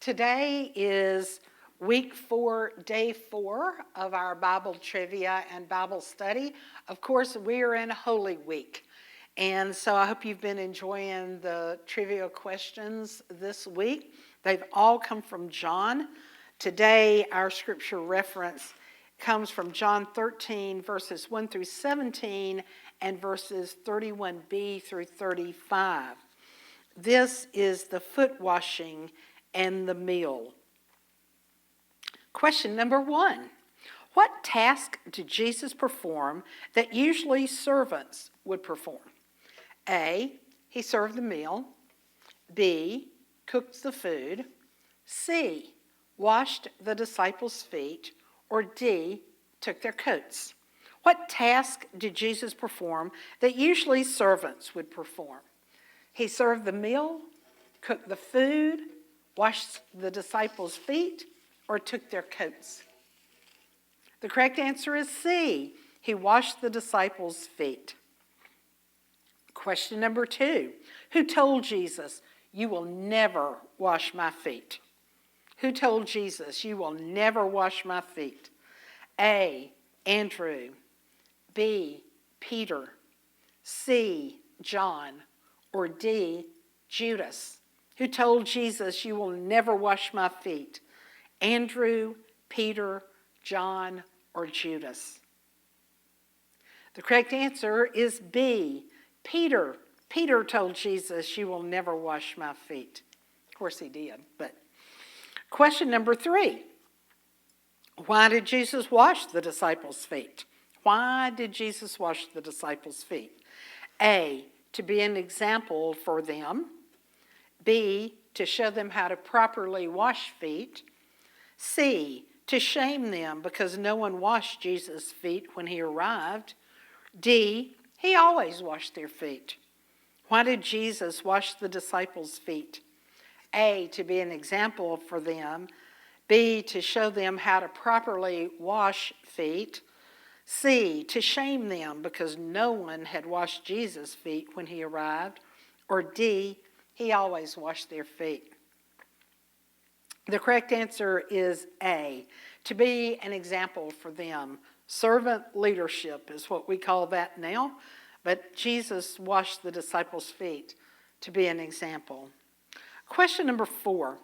Today is week 4, day 4 of our Bible trivia and Bible study. Of course, we are in Holy Week. And so I hope you've been enjoying the trivia questions this week. They've all come from John. Today, our scripture reference comes from John 13, verses 1 through 17, and verses 31b through 35. This is the foot washing and the meal. Question number 1. What task did Jesus perform that usually servants would perform? A, he served the meal. B, cooked the food. C, washed the disciples' feet. Or D, took their coats. What task did Jesus perform that usually servants would perform? He served the meal, cooked the food, washed the disciples' feet, or took their coats? The correct answer is C. He washed the disciples' feet. Question number 2. Who told Jesus, "You will never wash my feet"? Who told Jesus, "You will never wash my feet"? A, Andrew. B, Peter. C, John. Or D, Judas? Who told Jesus, "You will never wash my feet"? Andrew, Peter, John, or Judas? The correct answer is B, Peter. Peter told Jesus, "You will never wash my feet." Of course he did, but. Question number 3. Why did Jesus wash the disciples' feet? Why did Jesus wash the disciples' feet? A, to be an example for them. B, to show them how to properly wash feet. C, to shame them because no one washed Jesus' feet when he arrived. D, he always washed their feet. Why did Jesus wash the disciples' feet? A, to be an example for them. B, to show them how to properly wash feet. C, to shame them because no one had washed Jesus' feet when he arrived. Or D, he always washed their feet. The correct answer is A, to be an example for them. Servant leadership is what we call that now, but Jesus washed the disciples' feet to be an example. Question number 4.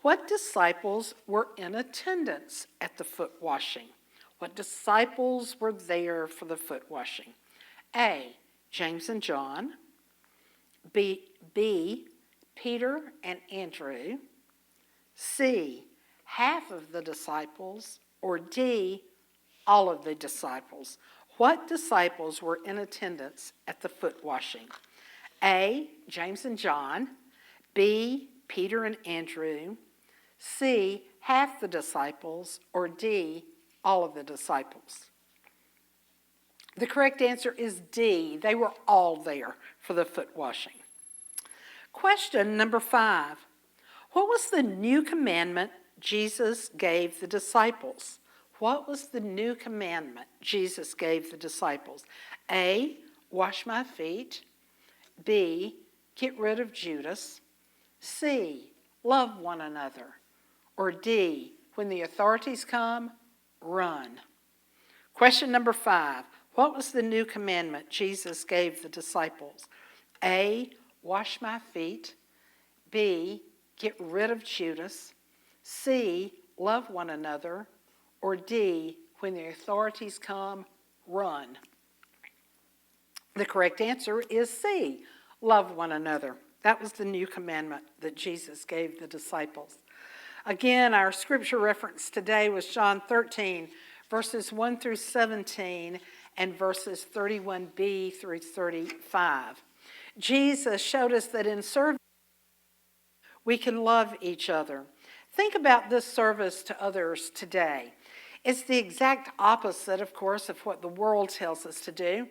What disciples were in attendance at the foot washing? What disciples were there for the foot washing? A, James and John. B, Peter and Andrew. C, half of the disciples. Or D, all of the disciples. What disciples were in attendance at the foot washing? A, James and John. B, Peter and Andrew. C, half the disciples. Or D, all of the disciples? The correct answer is D. They were all there for the foot washing. Question number 5. What was the new commandment Jesus gave the disciples? What was the new commandment Jesus gave the disciples? A, wash my feet. B, get rid of Judas. C, love one another. Or D, when the authorities come, run. Question number 5. What was the new commandment Jesus gave the disciples? A, wash my feet. B, get rid of Judas. C, love one another. Or D, when the authorities come, run. The correct answer is C, love one another. That was the new commandment that Jesus gave the disciples. Again, our scripture reference today was John 13, verses 1 through 17, and verses 31b through 35. Jesus showed us that in service, we can love each other. Think about this service to others today. It's the exact opposite, of course, of what the world tells us to do.